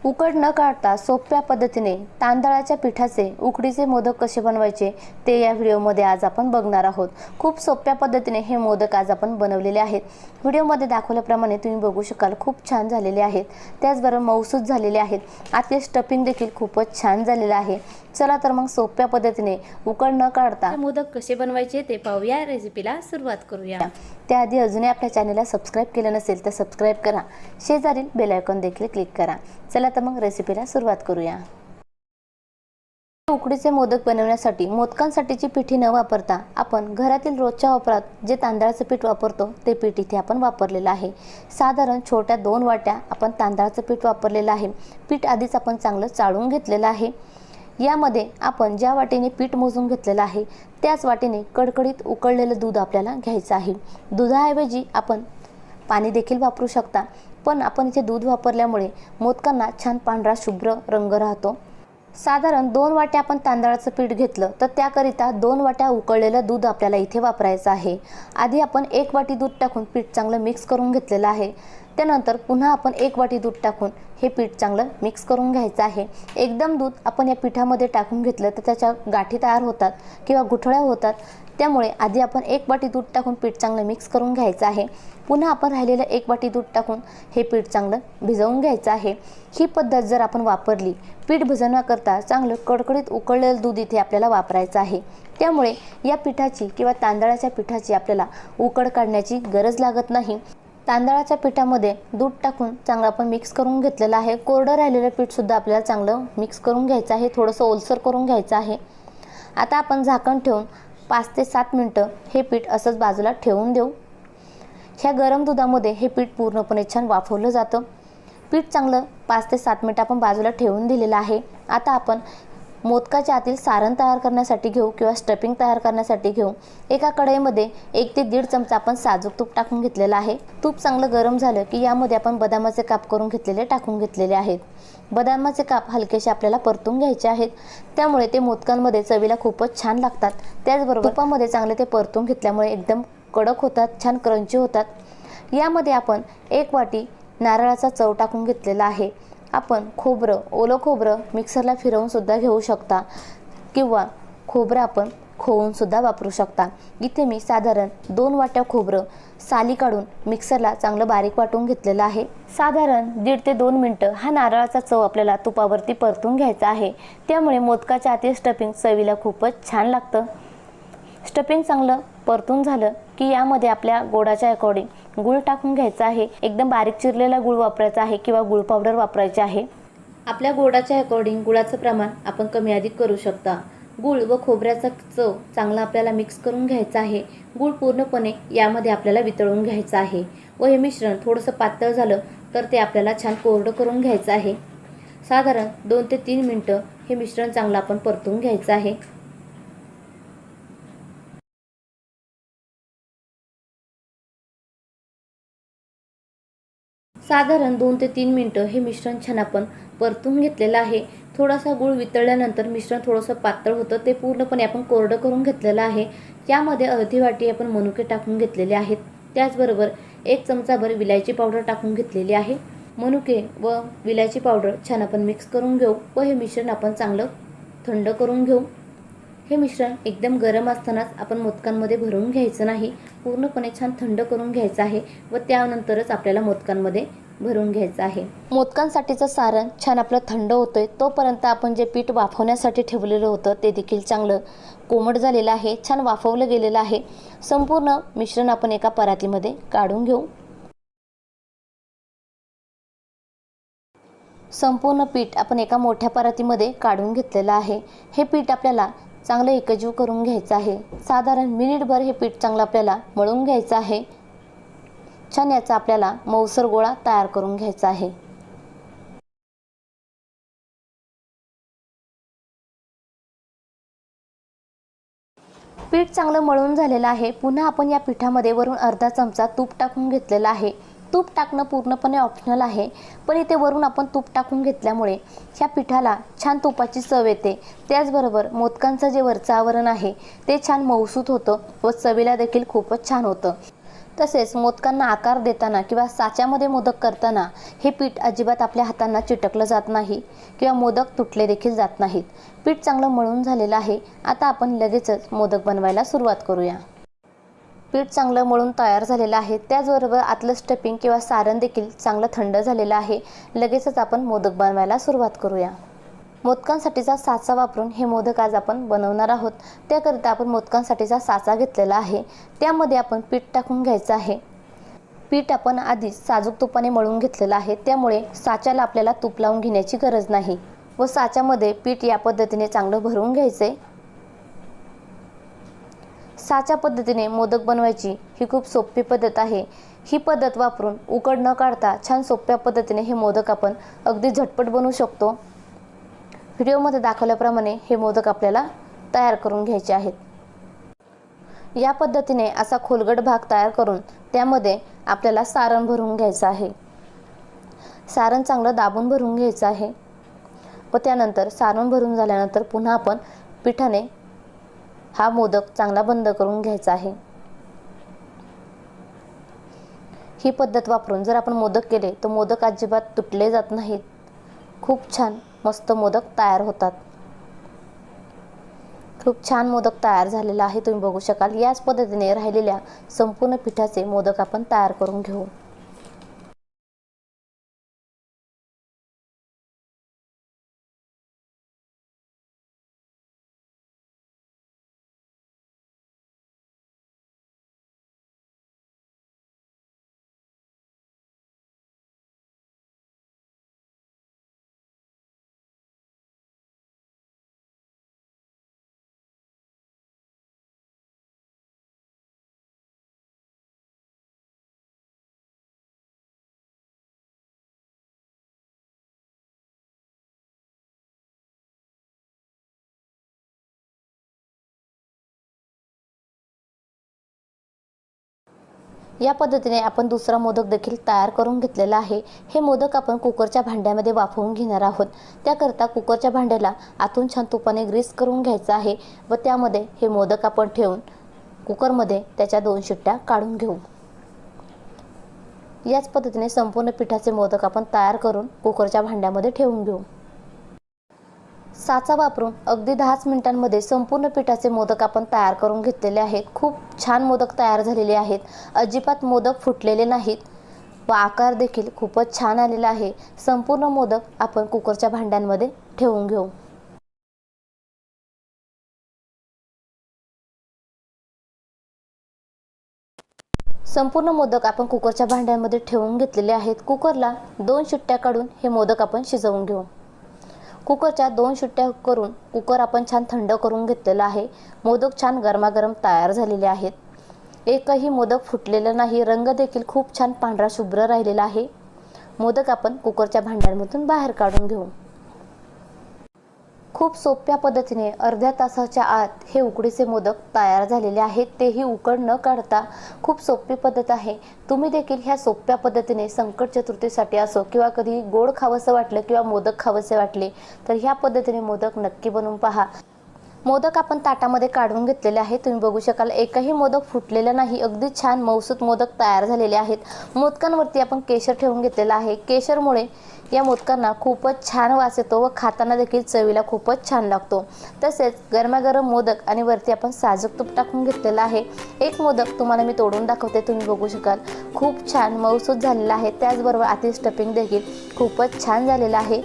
उकड न काढता सोप्या पद्धतीने तांदळाच्या पिठाचे उकडीचे मोदक कसे बनवायचे ते या व्हिडिओमध्ये आज आपण बघणार आहोत। खूप सोप्या पद्धतीने हे मोदक आज आपण बनवलेले आहेत। व्हिडिओमध्ये दाखवल्याप्रमाणे तुम्ही बघू शकाल खूप छान झालेले आहेत, त्याचबरोबर मऊसूत झालेले आहेत। आतले स्टफिंग देखील खूपच छान झालेले आहे। चला तर मग सोप्या पद्धतीने उकड न काढता मोदक कसे बनवायचे ते पाहूया। रेसिपीला सुरुवात करूया। त्याआधी अजूनही आपल्या चॅनलला सबस्क्राइब केलं नसेल तर सबस्क्राइब करा, शेजारील बेल आयकॉन देखील क्लिक करा। चला तर मग रेसिपीला सुरुवात करूया। उकडीचे मोदक बनवण्यासाठी मोदकांसाठीची पिठी न वापरता आपण घरातील रोजच्या वापरात जे तांदळाचे पीठ वापरतो ते पीठ इथे आपण वापरलेलं आहे। साधारण छोट्या 2 वाट्या आपण तांदळाचं पीठ वापरलेलं आहे। पीठ आधीच आपण चांगलं चाळून घेतलेलं आहे। यामध्ये आपण ज्या वाटीने पीठ मोजून घेतलेलं आहे त्याच वाटीने कडकडीत उकळलेलं दूध आपल्याला घ्यायचं आहे। दुधाऐवजी आपण पाणी देखील वापरू शकता, पण आपण इथे दूध वापरल्यामुळे मोदकांना छान पांढरा शुभ्र रंग राहतो। साधारण 2 वाट्या आपण तांदळाचं पीठ घेतलं तर त्याकरिता 2 वाट्या उकळलेलं दूध आपल्याला इथे वापरायचं आहे। आधी आपण 1 वाटी दूध टाकून पीठ चांगलं मिक्स करून घेतलेलं आहे। त्यानंतर पुन्हा आपण 1 वाटी दूध टाकून हे पीठ चांगलं मिक्स करून घ्यायचं आहे। एकदम दूध आपण या पिठामध्ये टाकून घेतलं तर त्याच्या गाठी तयार होतात किंवा गुठळ्या होतात, त्यामुळे आधी आपण 1 वाटी दूध टाकून पीठ चांगलं मिक्स करून घ्यायचं आहे। पुन्हा आपण राहिलेलं 1 वाटी दूध टाकून हे पीठ चांगलं भिजवून घ्यायचं आहे। ही पद्धत जर आपण वापरली, पीठ भिजवण्याकरता चांगलं कडकडीत उकळलेलं दूध इथे आपल्याला वापरायचं आहे। त्यामुळे या पिठाची किंवा तांदळाच्या पिठाची आपल्याला उकड काढण्याची गरज लागत नाही। तांदळाच्या पिठामध्ये दूध टाकून चांगलं आपण मिक्स करून घेतलेलं आहे। कोरडं राहिलेलं पीठ सुद्धा आपल्याला चांगलं मिक्स करून घ्यायचं आहे, थोडंसं ओलसर करून घ्यायचं आहे। आता आपण झाकण ठेवून 5 ते 7 मिनिटं हे पीठ असंच बाजूला ठेवून देऊ। ह्या गरम दुधामध्ये हे पीठ पूर्णपणे छान वाफवलं जातं। पीठ चांगलं 5 ते 7 मिनिटं आपण बाजूला ठेवून दिलेलं आहे। आता आपण मोदकाच्या आतील सारण तयार करण्यासाठी घेऊ किंवा स्टफिंग तयार करण्यासाठी घेऊ। एका कढईमध्ये 1 ते 1.5 चमचा आपण साजूक तूप टाकून घेतलेलं आहे। तूप चांगलं गरम झालं की यामध्ये आपण बदामाचे काप करून घेतलेले टाकून घेतलेले आहेत। बदामाचे काप हलकेसे आपल्याला परतून घ्यायचे आहेत, त्यामुळे ते मोदकांमध्ये चवीला खूपच छान लागतात। त्याचबरोबर तुपामध्ये चांगले ते परतून घेतल्यामुळे एकदम कडक होतात, छान क्रंची होतात। यामध्ये आपण 1 वाटी नारळाचा चव टाकून घेतलेला आहे। आपण खोबरं, ओलं खोबरं मिक्सरला फिरवून सुद्धा घेऊ शकता किंवा खोबरं आपण खोवून सुद्धा वापरू शकता। इथे मी साधारण 2 वाट्या खोबरं साली काढून मिक्सरला चांगलं बारीक वाटून घेतलेलं आहे। साधारण 1.5 ते 2 मिनिटं हा नारळाचा चव आपल्याला तुपावरती परतून घ्यायचा आहे, त्यामुळे मोदकाच्या आतील स्टफिंग चवीला खूपच छान लागतं। स्टफिंग चांगलं परतून झालं की यामध्ये आपल्या गोडाच्या अकॉर्डिंग गूळ टाकून घ्यायचा आहे। एकदम बारीक चिरलेला गूळ वापरायचा आहे किंवा गूळ पावडर वापरायची आहे। आपल्या गोडाच्या अकॉर्डिंग गुळाचं प्रमाण आपण कमी अधिक करू शकता। गूळ व खोबऱ्याचा चव चांगला आपल्याला मिक्स करून घ्यायचा आहे। गूळ पूर्णपणे यामध्ये आपल्याला वितळून घ्यायचं आहे व हे मिश्रण थोडंसं पातळ झालं तर ते आपल्याला छान कोरडं करून घ्यायचं आहे। साधारण 2 ते 3 मिनिटं हे मिश्रण चांगलं आपण परतून घ्यायचं आहे। साधारण 2 ते 3 मिनिटं हे मिश्रण छान आपण परतून घेतलेलं आहे। थोडासा गूळ वितळल्यानंतर मिश्रण थोडंसं पातळ होतं, ते पूर्णपणे आपण कोरडं करून घेतलेलं आहे। यामध्ये अर्धी वाटी आपण मनुके टाकून घेतलेले आहेत। त्याचबरोबर 1 चमचाभर विलायची पावडर टाकून घेतलेली आहे। मनुके व विलायची पावडर छान आपण मिक्स करून घेऊ व हे मिश्रण आपण चांगलं थंड करून घेऊ। हे मिश्रण एकदम गरम असतानाच आपण मोदकांमध्ये भरून घ्यायचं नाही, पूर्णपणे छान थंड करून घ्यायचं आहे व त्यानंतरच आपल्याला मोदकांमध्ये भरून घ्यायचं आहे। मोदकांसाठीचं सारण छान आपलं थंड होतंय तोपर्यंत आपण जे पीठ वाफवण्यासाठी ठेवलेलं होतं ते देखील चांगलं कोमट झालेलं आहे, छान वाफवलं गेलेलं आहे। संपूर्ण मिश्रण आपण एका परातीमध्ये काढून घेऊ। संपूर्ण पीठ आपण एका मोठ्या परातीमध्ये काढून घेतलेलं आहे। हे पीठ आपल्याला चांगलं एकजीव करून घ्यायचं आहे। साधारण मिनिटभर हे पीठ चांगलं आपल्याला मळून घ्यायचं आहे। छान याचा आपल्याला मऊसर गोळा तयार करून घ्यायचा आहे। पीठ चांगलं मळून झालेलं आहे। पुन्हा आपण या पिठामध्ये वरून अर्धा चमचा तूप टाकून घेतलेलं आहे। तूप टाकणं पूर्णपणे ऑप्शनल आहे, पण इथे वरून आपण तूप टाकून घेतल्यामुळे ह्या पिठाला छान तुपाची चव येते। त्याचबरोबर मोदकांचं जे वरचं आवरण आहे ते छान मऊसूत होतं व चवीला देखील खूपच छान होतं। तसेच मोदकांना आकार देताना किंवा साच्यामध्ये मोदक करताना हे पीठ अजिबात आपल्या हातांना चिटकलं जात नाही किंवा मोदक तुटले देखील जात नाहीत। पीठ चांगलं मळून झालेलं आहे। आता आपण लगेचच मोदक बनवायला सुरुवात करूया। पीठ चांगलं मळून तयार झालेलं आहे। त्याचबरोबर आतलं स्टफिंग किंवा सारण देखील चांगलं थंड झालेलं आहे। लगेचच आपण मोदक बनवायला सुरुवात करूया। मोदकांसाठीचा साचा वापरून हे मोदक आज आपण बनवणार आहोत। त्याकरिता आपण मोदकांसाठीचा साचा घेतलेला आहे। त्यामध्ये आपण पीठ टाकून घ्यायचं आहे। पीठ आपण आधी साजूक तुपाने मळून घेतलेलं आहे, त्यामुळे साच्याला आपल्याला तूप लावून घेण्याची गरज नाही व साच्यामध्ये पीठ या पद्धतीने चांगलं भरून घ्यायचे। साच्या पद्धतीने मोदक बनवायची ही खूप सोपी पद्धत आहे। ही पद्धत वापरून उकड न काढता छान सोप्या पद्धतीने हे मोदक आपण अगदी झटपट बनवू शकतो। व्हिडिओमध्ये दाखवल्याप्रमाणे हे मोदक आपल्याला तयार करून घ्यायचे आहेत। या पद्धतीने असा खोलगट भाग तयार करून त्यामध्ये आपल्याला सारण भरून घ्यायचं आहे। सारण चांगलं दाबून भरून घ्यायचं आहे व त्यानंतर सारण भरून झाल्यानंतर पुन्हा आपण पिठाने हा मोदक चांगला बंद करून घ्यायचा आहे। ही पद्धत वापरून जर आपण मोदक केले तर मोदक अजिबात तुटले जात नाहीत। खूप छान मस्त मोदक तयार होतात। खूप छान मोदक तयार झालेला आहे, तुम्ही बघू शकाल। याच पद्धतीने राहिलेल्या संपूर्ण पिठाचे मोदक आपण तयार करून घेऊ। या पद्धतीने आपण दुसरा मोदक देखील तयार करून घेतलेला आहे। हे मोदक आपण कुकरच्या भांड्यामध्ये वाफवून घेणार आहोत। त्याकरता कुकरच्या भांड्याला आतून छान तुपाने ग्रीस करून घ्यायचं आहे व त्यामध्ये हे मोदक आपण ठेवून कुकरमध्ये त्याच्या 2 शिट्ट्या काढून घेऊ। याच पद्धतीने संपूर्ण पिठाचे मोदक आपण तयार करून कुकरच्या भांड्यामध्ये ठेवून घेऊ। साचा वापरून अगदी 10 मिनिटांमध्ये संपूर्ण पिठाचे मोदक आपण तयार करून घेतलेले आहेत। खूप छान मोदक तयार झालेले आहेत। अजिबात मोदक फुटलेले नाहीत व आकार देखील खूपच छान आलेला आहे। संपूर्ण मोदक आपण कुकरच्या भांड्यांमध्ये ठेवून घेऊ। संपूर्ण मोदक आपण कुकरच्या भांड्यांमध्ये ठेवून घेतलेले आहेत। कुकरला 2 शिट्ट्या काढून हे मोदक आपण शिजवून घेऊ। कुकरच्या 2 शिट्ट्या करून कुकर आपण छान थंड करून घेतलेला आहे। मोदक छान गरमागरम तयार झालेले आहेत। एकही मोदक फुटलेला नाही। रंग देखील खूप छान पांढरा शुभ्र राहिलेला आहे। मोदक आपण कुकरच्या भांड्यांमधून बाहेर काढून घेऊ। खूप सोप्या पद्धतीने अर्ध्या तासाच्या आत हे उकडीचे मोदक तयार झालेले आहेत। तेही उकड न काढता खूप सोपी पद्धत आहे। तुम्ही देखील ह्या सोप्या पद्धतीने संकट चतुर्थीसाठी असो किंवा कधी गोड खावंसं वाटलं किंवा मोदक खावंसे वाटले तर ह्या पद्धतीने मोदक नक्की बनवून पहा। मोदक आपण ताटामध्ये काढून घेतलेले आहे, तुम्ही बघू शकाल। एकही मोदक फुटलेला नाही। अगदी छान मऊसूत मोदक तयार झालेले आहेत। मोदकांवरती आपण केशर ठेवून घेतलेला आहे। केशरमुळे या मोदकांना खूपच छान वास येतो व खाताना देखील चवीला खूपच छान लागतो। तसेच गरमागरम मोदक आणि वरती आपण साजूक तूप टाकून घेतलेला आहे। एक मोदक तुम्हाला मी तोडून दाखवते, तुम्ही बघू शकाल। खूप छान मऊसूत झालेला आहे। त्याचबरोबर आतील स्टफिंग देखील खूपच छान झालेला आहे।